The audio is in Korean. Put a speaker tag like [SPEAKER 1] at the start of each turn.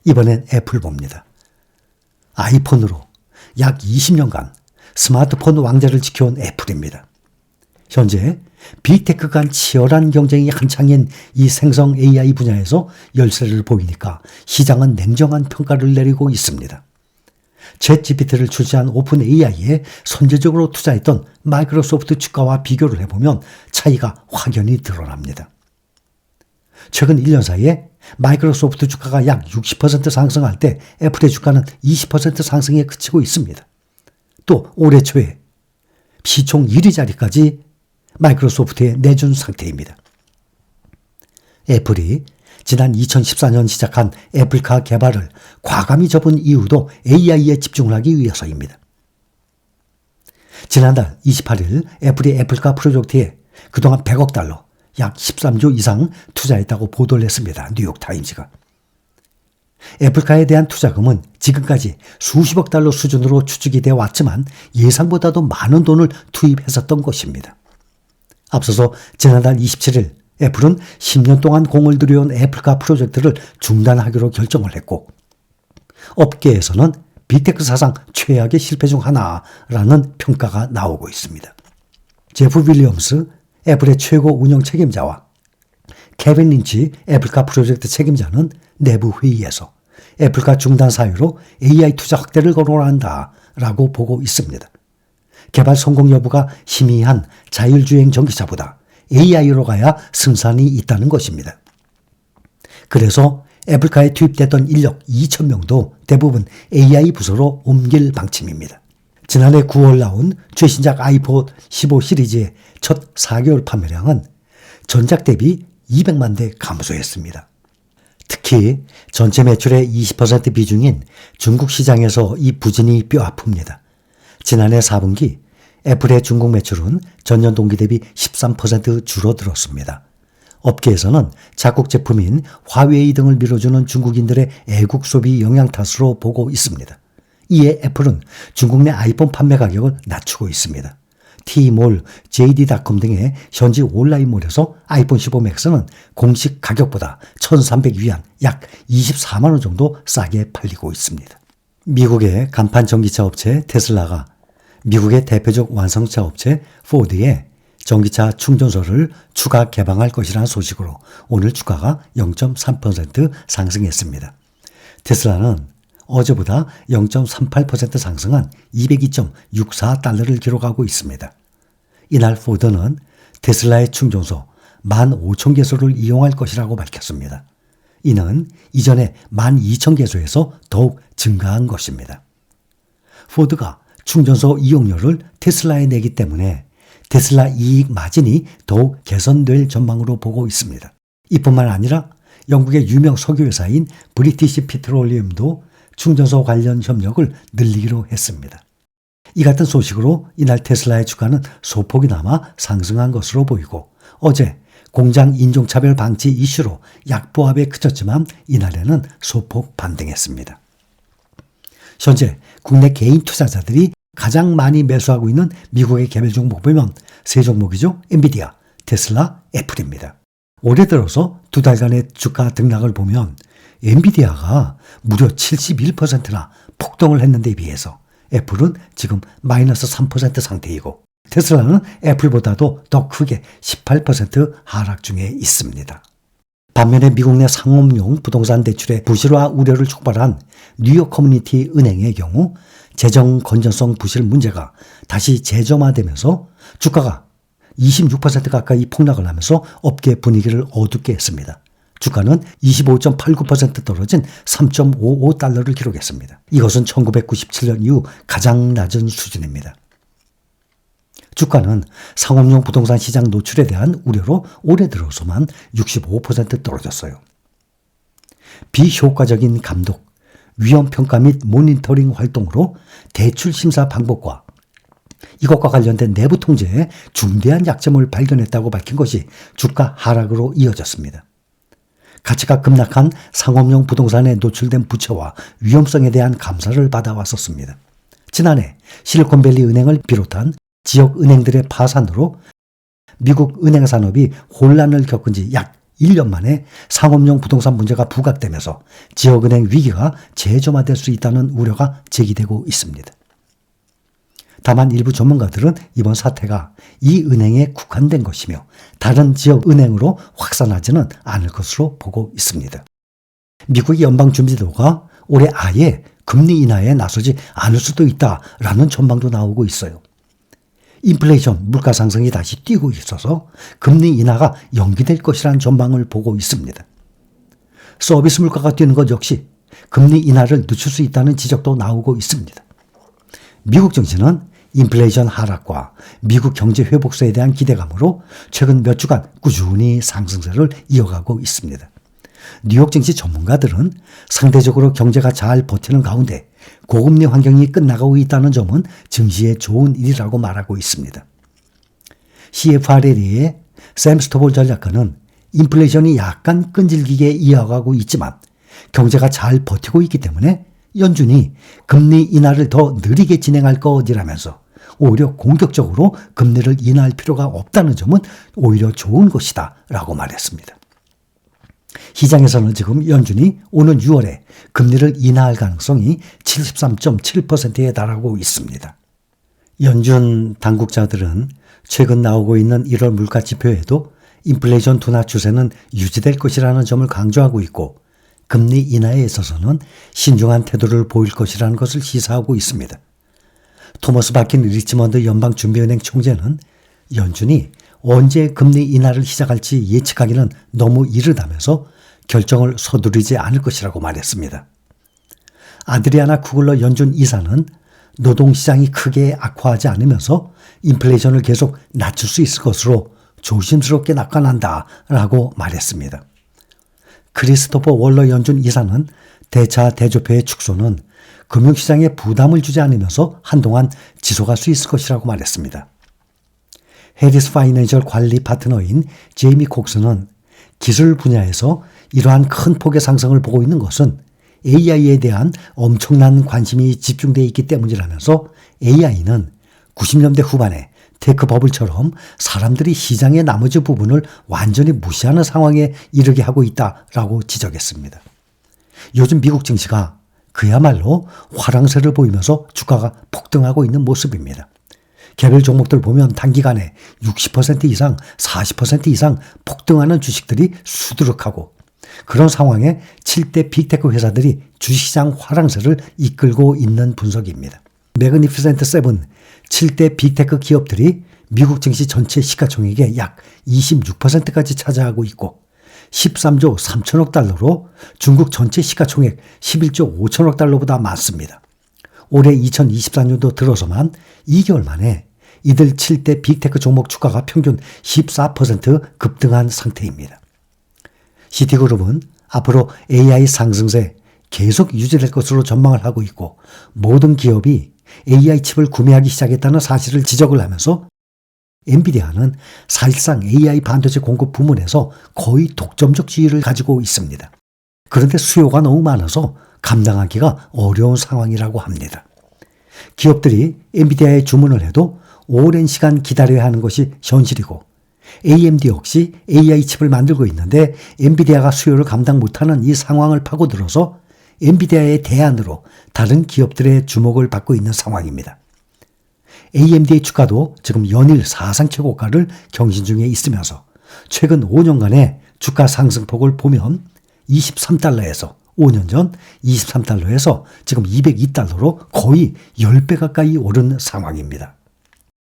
[SPEAKER 1] 이번엔 애플봅니다. 아이폰으로 약 20년간 스마트폰 왕좌를 지켜온 애플입니다. 현재 빅테크 간 치열한 경쟁이 한창인 이 생성 AI 분야에서 열세를 보이니까 시장은 냉정한 평가를 내리고 있습니다. 챗GPT를 출시한 오픈 AI에 선제적으로 투자했던 마이크로소프트 주가와 비교를 해보면 차이가 확연히 드러납니다. 최근 1년 사이에 마이크로소프트 주가가 약 60% 상승할 때 애플의 주가는 20% 상승에 그치고 있습니다. 또 올해 초에 시총 1위 자리까지 마이크로소프트에 내준 상태입니다. 애플이 지난 2014년 시작한 애플카 개발을 과감히 접은 이유도 AI에 집중을 하기 위해서입니다. 지난달 28일 애플이 애플카 프로젝트에 그동안 100억 달러, 약 13조 이상 투자했다고 보도를 했습니다. 뉴욕타임즈가. 애플카에 대한 투자금은 지금까지 수십억 달러 수준으로 추측이 되어 왔지만 예상보다도 많은 돈을 투입했었던 것입니다. 앞서서 지난달 27일 애플은 10년 동안 공을 들여온 애플카 프로젝트를 중단하기로 결정을 했고 업계에서는 빅테크 사상 최악의 실패 중 하나라는 평가가 나오고 있습니다. 제프 윌리엄스 애플의 최고 운영 책임자와 케빈 린치 애플카 프로젝트 책임자는 내부 회의에서 애플카 중단 사유로 AI 투자 확대를 거론한다라고 보고 있습니다. 개발 성공 여부가 희미한 자율주행 전기차보다 AI로 가야 승산이 있다는 것입니다. 그래서 애플카에 투입됐던 인력 2,000명도 대부분 AI 부서로 옮길 방침입니다. 지난해 9월 나온 최신작 아이폰 15 시리즈의 첫 4개월 판매량은 전작 대비 200만 대 감소했습니다. 특히 전체 매출의 20% 비중인 중국 시장에서 이 부진이 뼈아픕니다. 지난해 4분기 애플의 중국 매출은 전년 동기 대비 13% 줄어들었습니다. 업계에서는 자국 제품인 화웨이 등을 밀어주는 중국인들의 애국 소비 영향 탓으로 보고 있습니다. 이에 애플은 중국 내 아이폰 판매 가격을 낮추고 있습니다. T몰, JD.com 등의 현지 온라인몰에서 아이폰 15 맥스는 공식 가격보다 1,300위안 약 24만 원 정도 싸게 팔리고 있습니다. 미국의 간판 전기차 업체 테슬라가 미국의 대표적 완성차 업체 포드에 전기차 충전소를 추가 개방할 것이라는 소식으로 오늘 주가가 0.3% 상승했습니다. 테슬라는 어제보다 0.38% 상승한 202.64달러를 기록하고 있습니다. 이날 포드는 테슬라의 충전소 15,000개소를 이용할 것이라고 밝혔습니다. 이는 이전에 12,000개소에서 더욱 증가한 것입니다. 포드가 충전소 이용료를 테슬라에 내기 때문에 테슬라 이익 마진이 더욱 개선될 전망으로 보고 있습니다. 이뿐만 아니라 영국의 유명 석유회사인 브리티시 피트롤리움도 충전소 관련 협력을 늘리기로 했습니다. 이 같은 소식으로 이날 테슬라의 주가는 소폭이나마 상승한 것으로 보이고 어제 공장 인종차별 방지 이슈로 약보합에 그쳤지만 이날에는 소폭 반등했습니다. 현재 국내 개인 투자자들이 가장 많이 매수하고 있는 미국의 개별 종목 보면 세 종목이죠. 엔비디아, 테슬라, 애플입니다. 올해 들어서 두 달간의 주가 등락을 보면 엔비디아가 무려 71%나 폭등을 했는데 비해서 애플은 지금 마이너스 3% 상태이고 테슬라는 애플보다도 더 크게 18% 하락 중에 있습니다. 반면에 미국 내 상업용 부동산 대출의 부실화 우려를 촉발한 뉴욕 커뮤니티 은행의 경우 재정 건전성 부실 문제가 다시 재점화되면서 주가가 26% 가까이 폭락을 하면서 업계 분위기를 어둡게 했습니다. 주가는 25.89% 떨어진 3.55달러를 기록했습니다. 이것은 1997년 이후 가장 낮은 수준입니다. 주가는 상업용 부동산 시장 노출에 대한 우려로 올해 들어서만 65% 떨어졌어요. 비효과적인 감독, 위험평가 및 모니터링 활동으로 대출 심사 방법과 이것과 관련된 내부 통제에 중대한 약점을 발견했다고 밝힌 것이 주가 하락으로 이어졌습니다. 가치가 급락한 상업용 부동산에 노출된 부채와 위험성에 대한 감사를 받아왔었습니다. 지난해 실리콘밸리 은행을 비롯한 지역 은행들의 파산으로 미국 은행 산업이 혼란을 겪은 지 약 1년 만에 상업용 부동산 문제가 부각되면서 지역은행 위기가 재점화될 수 있다는 우려가 제기되고 있습니다. 다만 일부 전문가들은 이번 사태가 이 은행에 국한된 것이며 다른 지역 은행으로 확산하지는 않을 것으로 보고 있습니다. 미국의 연방준비제도가 올해 아예 금리 인하에 나서지 않을 수도 있다라는 전망도 나오고 있어요. 인플레이션, 물가 상승이 다시 뛰고 있어서 금리 인하가 연기될 것이라는 전망을 보고 있습니다. 서비스 물가가 뛰는 것 역시 금리 인하를 늦출 수 있다는 지적도 나오고 있습니다. 미국 증시는 인플레이션 하락과 미국 경제 회복세에 대한 기대감으로 최근 몇 주간 꾸준히 상승세를 이어가고 있습니다. 뉴욕 증시 전문가들은 상대적으로 경제가 잘 버티는 가운데 고금리 환경이 끝나가고 있다는 점은 증시에 좋은 일이라고 말하고 있습니다. CFRL의 샘 스토볼 전략가는 인플레이션이 약간 끈질기게 이어가고 있지만 경제가 잘 버티고 있기 때문에 연준이 금리 인하를 더 느리게 진행할 것이라면서 오히려 공격적으로 금리를 인하할 필요가 없다는 점은 오히려 좋은 것이다 라고 말했습니다. 시장에서는 지금 연준이 오는 6월에 금리를 인하할 가능성이 73.7%에 달하고 있습니다. 연준 당국자들은 최근 나오고 있는 1월 물가 지표에도 인플레이션 둔화 추세는 유지될 것이라는 점을 강조하고 있고 금리 인하에 있어서는 신중한 태도를 보일 것이라는 것을 시사하고 있습니다. 토머스 바킨 리치먼드 연방준비은행 총재는 연준이 언제 금리 인하를 시작할지 예측하기는 너무 이르다면서 결정을 서두르지 않을 것이라고 말했습니다. 아드리아나 쿠글러 연준 이사는 노동시장이 크게 악화하지 않으면서 인플레이션을 계속 낮출 수 있을 것으로 조심스럽게 낙관한다라고 말했습니다. 크리스토퍼 월러 연준 이사는 대차 대조표의 축소는 금융시장에 부담을 주지 않으면서 한동안 지속할 수 있을 것이라고 말했습니다. 해리스 파이낸셜 관리 파트너인 제이미 콕스는 기술 분야에서 이러한 큰 폭의 상승을 보고 있는 것은 AI에 대한 엄청난 관심이 집중되어 있기 때문이라면서 AI는 90년대 후반에 테크 버블처럼 사람들이 시장의 나머지 부분을 완전히 무시하는 상황에 이르게 하고 있다라고 지적했습니다. 요즘 미국 증시가 그야말로 화랑세를 보이면서 주가가 폭등하고 있는 모습입니다. 개별 종목들 보면 단기간에 60% 이상, 40% 이상 폭등하는 주식들이 수두룩하고 그런 상황에 7대 빅테크 회사들이 주식시장 화랑세를 이끌고 있는 분석입니다. 매그니피센트 7, 7대 빅테크 기업들이 미국 증시 전체 시가총액의 약 26%까지 차지하고 있고 13조 3천억 달러로 중국 전체 시가총액 11조 5천억 달러보다 많습니다. 올해 2024년도 들어서만 2개월 만에 이들 7대 빅테크 종목 주가가 평균 14% 급등한 상태입니다. 시티그룹은 앞으로 AI 상승세 계속 유지될 것으로 전망을 하고 있고 모든 기업이 AI 칩을 구매하기 시작했다는 사실을 지적을 하면서 엔비디아는 사실상 AI 반도체 공급 부문에서 거의 독점적 지위를 가지고 있습니다. 그런데 수요가 너무 많아서 감당하기가 어려운 상황이라고 합니다. 기업들이 엔비디아에 주문을 해도 오랜 시간 기다려야 하는 것이 현실이고 AMD 역시 AI 칩을 만들고 있는데 엔비디아가 수요를 감당 못하는 이 상황을 파고들어서 엔비디아의 대안으로 다른 기업들의 주목을 받고 있는 상황입니다. AMD의 주가도 지금 연일 사상 최고가를 경신 중에 있으면서 최근 5년간의 주가 상승폭을 보면 23달러에서 5년 전 23달러에서 지금 202달러로 거의 10배 가까이 오른 상황입니다.